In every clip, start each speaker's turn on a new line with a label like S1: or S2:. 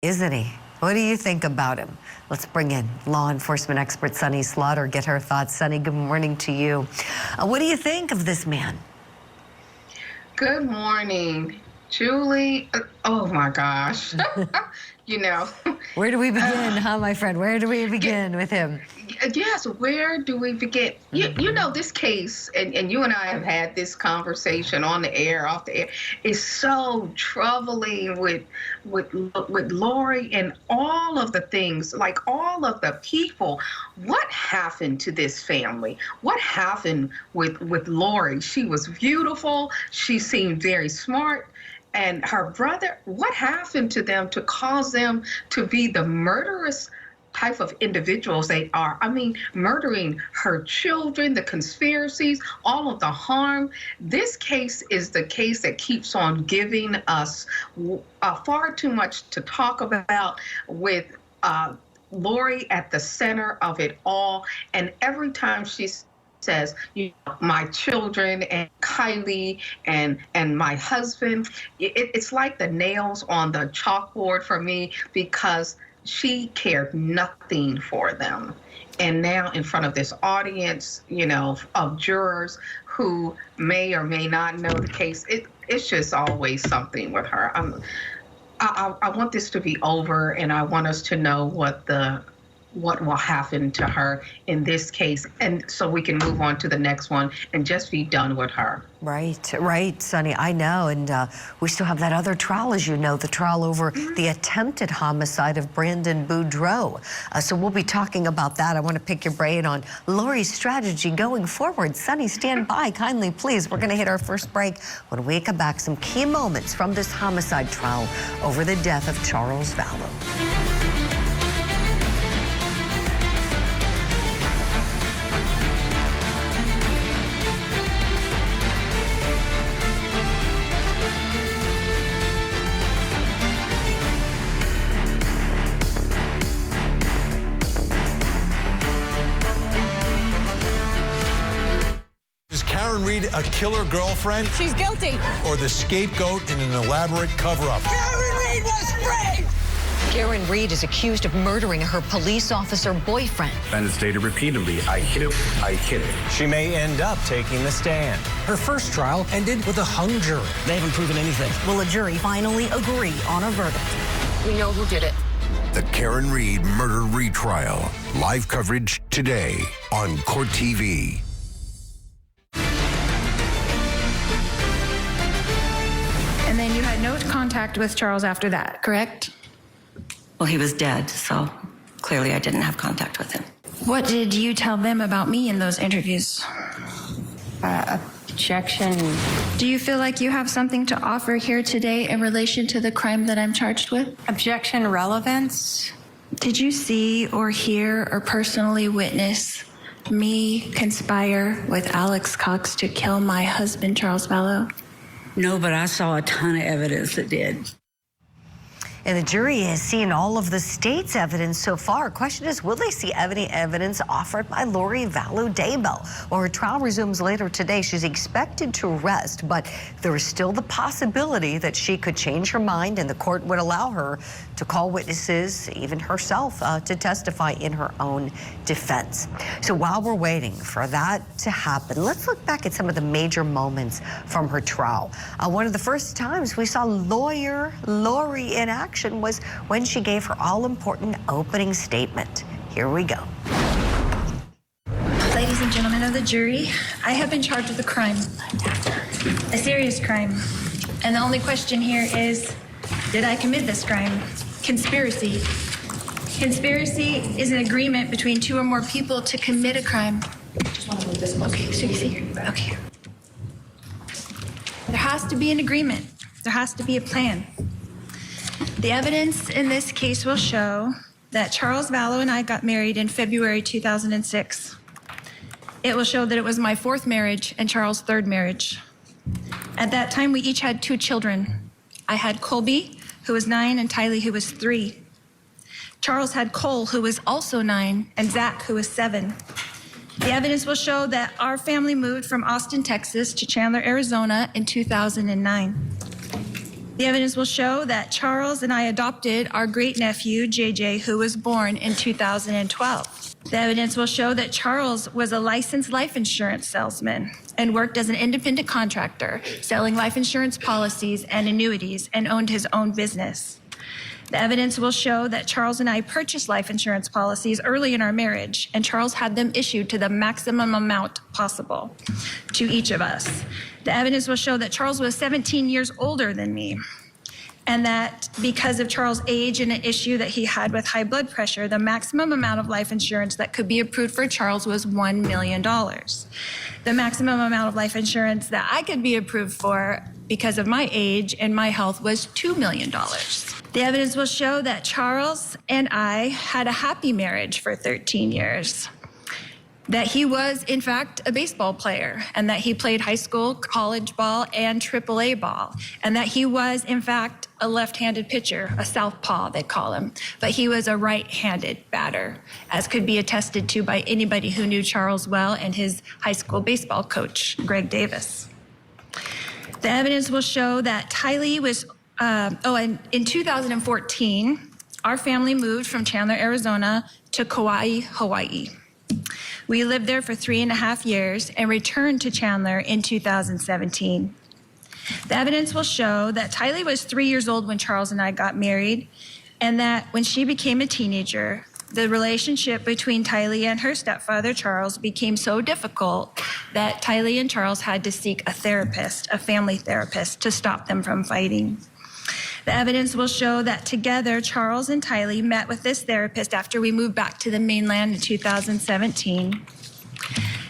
S1: Isn't he? What do you think about him? Let's bring in law enforcement expert Sunny Slaughter, get her thoughts. Sunny, good morning to you. What do you think of this man?
S2: Good morning, Julie. Oh my gosh. You know.
S1: Where do we begin, my friend? Where do we begin with him?
S2: Yes, where do we begin? You know, this case, and you and I have had this conversation on the air, off the air, is so troubling with Lori and all of the things, like all of the people. What happened to this family? What happened with Lori? She was beautiful. She seemed very smart. And her brother, what happened to them to cause them to be the murderous type of individuals they are? I mean, murdering her children, the conspiracies, all of the harm. This case is the case that keeps on giving us far too much to talk about, with Lori at the center of it all. And every time she says, you know, my children and Kylie and my husband, it's like the nails on the chalkboard for me, because she cared nothing for them. And now in front of this audience, you know, of jurors who may or may not know the case, it's just always something with her. I want this to be over, and I want us to know what will happen to her in this case, and so we can move on to the next one and just be done with her. Right,
S1: Sunny, I know, and we still have that other trial, as you know, the trial over the attempted homicide of Brandon Boudreaux. So we'll be talking about that. I want to pick your brain on Lori's strategy going forward. Sunny, stand by, kindly, please. We're going to hit our first break. When we come back, some key moments from this homicide trial over the death of Charles Vallow.
S3: A killer girlfriend?
S4: She's guilty.
S3: Or the scapegoat in an elaborate cover-up?
S4: Karen Reed was framed!
S1: Karen Reed is accused of murdering her police officer boyfriend.
S5: Defendant stated repeatedly, I hit him, I hit him.
S6: She may end up taking the stand.
S7: Her first trial ended with a hung jury.
S6: They haven't proven anything.
S4: Will a jury finally agree on a verdict?
S1: We know who did it.
S8: The Karen Reed murder retrial. Live coverage today on Court TV.
S9: And then you had no contact with Charles after that, correct?
S10: Well, he was dead, so clearly I didn't have contact with him.
S9: What did you tell them about me in those interviews?
S10: Objection.
S9: Do you feel like you have something to offer here today in relation to the crime that I'm charged with?
S10: Objection relevance.
S9: Did you see or hear or personally witness me conspire with Alex Cox to kill my husband, Charles Vallow?
S10: No, but I saw a ton of evidence that did.
S1: And the jury has seen all of the state's evidence so far. Question is, will they see any evidence offered by Lori Vallow Daybell? Well, her trial resumes later today. She's expected to rest, but there is still the possibility that she could change her mind and the court would allow her to call witnesses, even herself, to testify in her own defense. So while we're waiting for that to happen, let's look back at some of the major moments from her trial. One of the first times we saw lawyer Lori in action was when she gave her all-important opening statement. Here we go.
S9: Ladies and gentlemen of the jury, I have been charged with a crime, a serious crime. And the only question here is, did I commit this crime? Conspiracy. Conspiracy is an agreement between two or more people to commit a crime. Just want to move this. Okay, so you see here. Okay. There has to be an agreement. There has to be a plan. The evidence in this case will show that Charles Vallow and I got married in February 2006. It will show that it was my fourth marriage and Charles' third marriage. At that time, we each had 2 children. I had Colby, who was 9, and Tylee, who was 3. Charles had Cole, who was also 9, and Zach, who was 7. The evidence will show that our family moved from Austin, Texas to Chandler, Arizona in 2009. The evidence will show that Charles and I adopted our great-nephew, JJ, who was born in 2012. The evidence will show that Charles was a licensed life insurance salesman and worked as an independent contractor, selling life insurance policies and annuities, and owned his own business. The evidence will show that Charles and I purchased life insurance policies early in our marriage, and Charles had them issued to the maximum amount possible to each of us. The evidence will show that Charles was 17 years older than me, and that because of Charles' age and an issue that he had with high blood pressure, the maximum amount of life insurance that could be approved for Charles was $1 million. The maximum amount of life insurance that I could be approved for because of my age and my health was $2 million. The evidence will show that Charles and I had a happy marriage for 13 years. That he was, in fact, a baseball player, and that he played high school, college ball, and AAA ball, and that he was, in fact, a left-handed pitcher, a southpaw, they call him, but he was a right-handed batter, as could be attested to by anybody who knew Charles well and his high school baseball coach, Greg Davis. The evidence will show that Tylee was, and in 2014, our family moved from Chandler, Arizona to Kauai, Hawaii. We lived there for 3.5 years and returned to Chandler in 2017. The evidence will show that Tylee was 3 years old when Charles and I got married, and that when she became a teenager, the relationship between Tylee and her stepfather, Charles, became so difficult that Tylee and Charles had to seek a therapist, a family therapist, to stop them from fighting. The evidence will show that together, Charles and Tylee met with this therapist after we moved back to the mainland in 2017.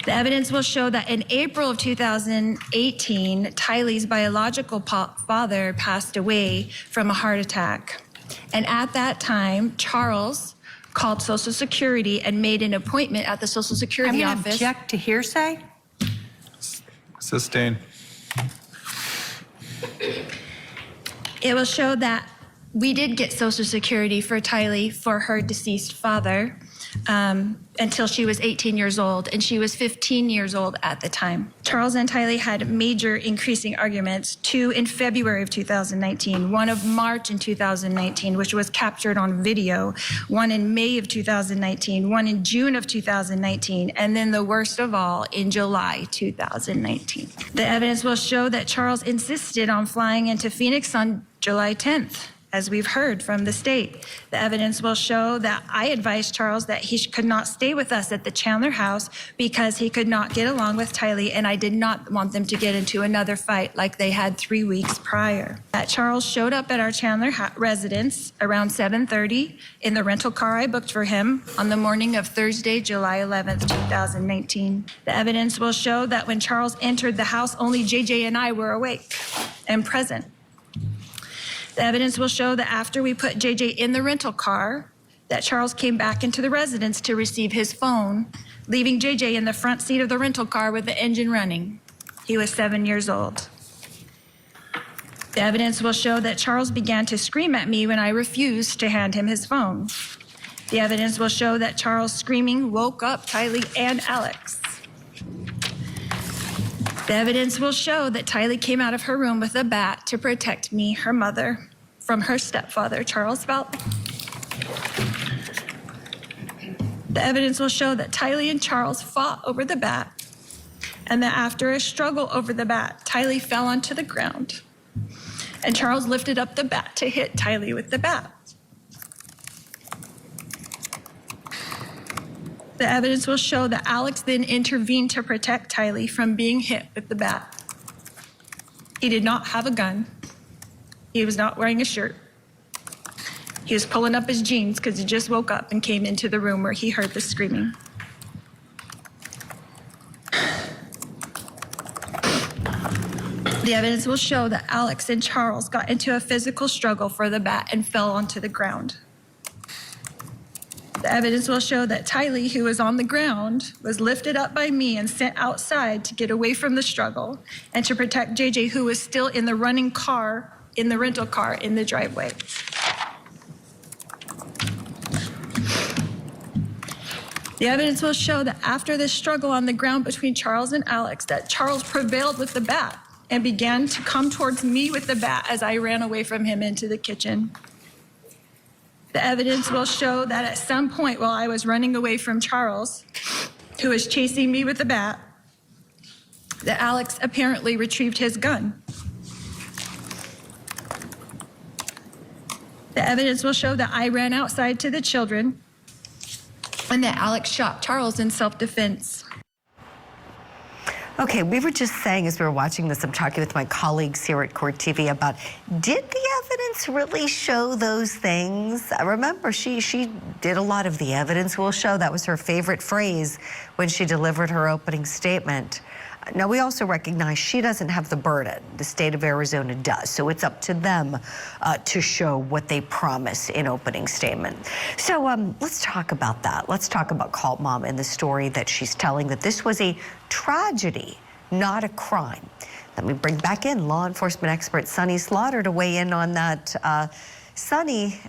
S9: The evidence will show that in April of 2018, Tylee's biological father passed away from a heart attack. And at that time, Charles called Social Security and made an appointment at the Social Security office.
S11: I'm going to object to hearsay.
S12: Sustain.
S9: It will show that we did get Social Security for Tylee for her deceased father until she was 18 years old, and she was 15 years old at the time. Charles and Tylee had major increasing arguments, 2 in February of 2019, 1 of March in 2019, which was captured on video, 1 in May of 2019, 1 in June of 2019, and then the worst of all, in July 2019. The evidence will show that Charles insisted on flying into Phoenix on July 10th. As we've heard from the state. The evidence will show that I advised Charles that he could not stay with us at the Chandler house because he could not get along with Tylee, and I did not want them to get into another fight like they had 3 weeks prior. That Charles showed up at our Chandler residence around 7:30 in the rental car I booked for him on the morning of Thursday, July 11th, 2019. The evidence will show that when Charles entered the house, only JJ and I were awake and present. The evidence will show that after we put JJ in the rental car, that Charles came back into the residence to receive his phone, leaving JJ in the front seat of the rental car with the engine running. He was 7 years old. The evidence will show that Charles began to scream at me when I refused to hand him his phone. The evidence will show that Charles' screaming woke up Tylee and Alex. The evidence will show that Tylee came out of her room with a bat to protect me, her mother, from her stepfather, Charles Vallow. The evidence will show that Tylee and Charles fought over the bat, and that after a struggle over the bat, Tylee fell onto the ground, and Charles lifted up the bat to hit Tylee with the bat. The evidence will show that Alex then intervened to protect Tylee from being hit with the bat. He did not have a gun. He was not wearing a shirt. He was pulling up his jeans because he just woke up and came into the room where he heard the screaming. The evidence will show that Alex and Charles got into a physical struggle for the bat and fell onto the ground. The evidence will show that Tylee, who was on the ground, was lifted up by me and sent outside to get away from the struggle and to protect JJ, who was still in the running car, in the rental car in the driveway. The evidence will show that after this struggle on the ground between Charles and Alex, that Charles prevailed with the bat and began to come towards me with the bat as I ran away from him into the kitchen. The evidence will show that at some point while I was running away from Charles, who was chasing me with the bat, that Alex apparently retrieved his gun. The evidence will show that I ran outside to the children and that Alex shot Charles in self-defense.
S1: Okay, we were just saying as we were watching this, I'm talking with my colleagues here at Court TV about, did the evidence really show those things? Remember, she did a lot of the evidence will show. That was her favorite phrase when she delivered her opening statement. Now, we also recognize she doesn't have the burden. The state of Arizona does. So it's up to them to show what they promise in opening statement. So let's talk about that. Let's talk about Cult Mom and the story that she's telling, that this was a tragedy, not a crime. Let me bring back in law enforcement expert Sonny Slaughter to weigh in on that. Sonny,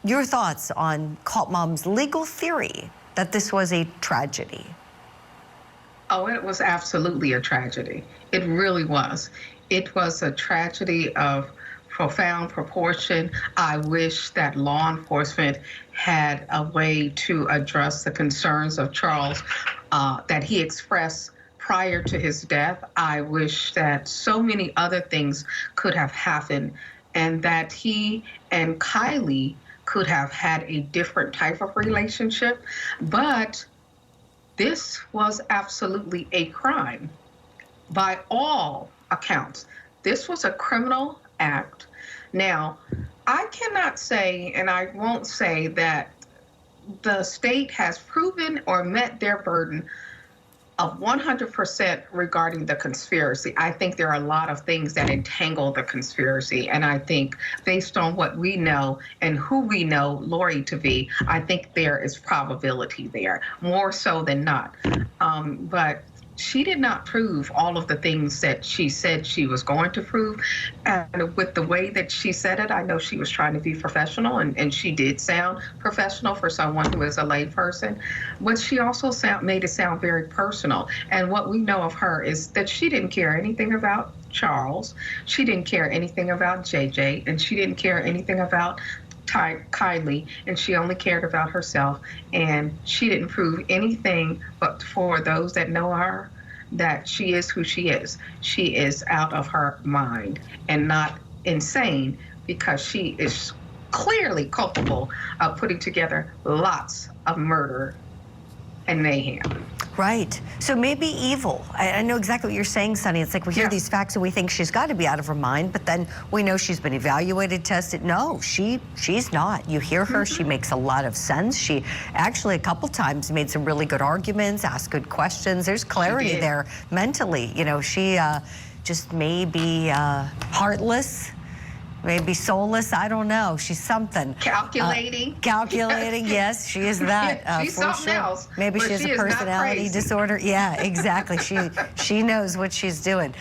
S1: your thoughts on Cult Mom's legal theory that this was a tragedy?
S2: Oh, it was absolutely a tragedy. It really was. It was a tragedy of profound proportion. I wish that law enforcement had a way to address the concerns of Charles that he expressed prior to his death. I wish that so many other things could have happened and that he and Kylie could have had a different type of relationship. But this was absolutely a crime by all accounts. This was a criminal act. Now, I cannot say, and I won't say, that the state has proven or met their burden of 100% regarding the conspiracy. I think there are a lot of things that entangle the conspiracy, and I think based on what we know and who we know Lori to be, I think there is probability there, more so than not. But she did not prove all of the things that she said she was going to prove. And with the way that she said it, I know she was trying to be professional, and she did sound professional for someone who is a lay person. But she also made it sound very personal. And what we know of her is that she didn't care anything about Charles. She didn't care anything about JJ, and she didn't care anything about Kylie, and she only cared about herself, and she didn't prove anything, but for those that know her, that she is who she is. She is out of her mind and not insane, because she is clearly culpable of putting together lots of murder and mayhem.
S1: Right. So maybe evil. I know exactly what you're saying, Sonny. It's like we hear these facts and we think she's got to be out of her mind, but then we know she's been evaluated, tested. No, she's not. You hear her, she makes a lot of sense. She actually a couple times made some really good arguments, asked good questions. There's clarity there mentally. You know, she just may be heartless. Maybe soulless, I don't know. She's something.
S2: Calculating.
S1: Calculating, yes, she is that.
S2: She's
S1: for
S2: something
S1: sure.
S2: else.
S1: Maybe she has a personality disorder. Yeah, exactly. She knows what she's doing.